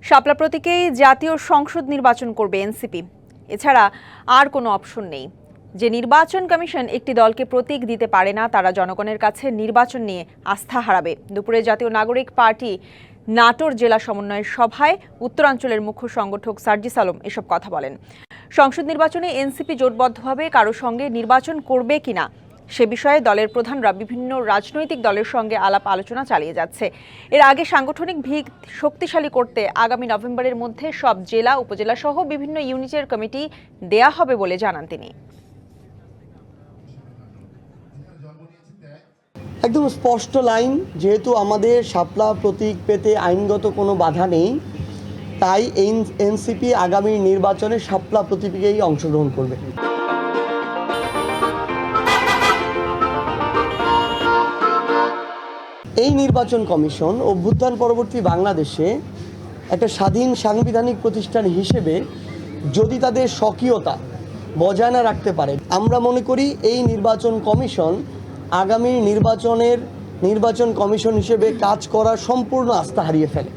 শাপলা প্রতীকেই জাতীয় সংসদ নির্বাচন করবে এনসিপি। এছাড়া আর কোনো অপশন নেই। যে নির্বাচন কমিশন একটি দলকে প্রতীক দিতে পারে না, তারা জনগণের কাছে নির্বাচন নিয়ে আস্থা হারাবে। দুপুরে জাতীয় নাগরিক পার্টি নাটোর জেলা সমন্বয় সভায় উত্তরাঞ্চলের মুখ্য সংগঠক সার্জিস আলম এসব কথা বলেন। সংসদ নির্বাচনে এনসিপি জোটবদ্ধভাবে কারো সঙ্গে নির্বাচন করবে কিনা সে বিষয়ে দলের প্রধানরা বিভিন্ন রাজনৈতিক দলের সঙ্গে আলাপ আলোচনা চালিয়ে যাচ্ছে। এর আগে সাংগঠনিক ভিত শক্তিশালী করতে আগামী নভেম্বরের মধ্যে সব জেলা উপজেলা সহ বিভিন্ন ইউনিটের কমিটি দেয়া হবে বলে জানান তিনি। একদম স্পষ্ট লাইন, যেহেতু আমাদের শাপলা প্রতীক পেতে আইনগত কোনো বাধা নেই, তাই এনসিপি আগামী নির্বাচনে শাপলা প্রতীকেই অংশগ্রহণ করবে। এই নির্বাচন কমিশন অভ্যুত্থান পরবর্তী বাংলাদেশে একটা স্বাধীন সাংবিধানিক প্রতিষ্ঠান হিসেবে যদি তাদের স্বকীয়তা বজায় না রাখতে পারে, আমরা মনে করি এই নির্বাচন কমিশন আগামী নির্বাচন কমিশন হিসেবে কাজ করার সম্পূর্ণ আস্থা হারিয়ে ফেলে।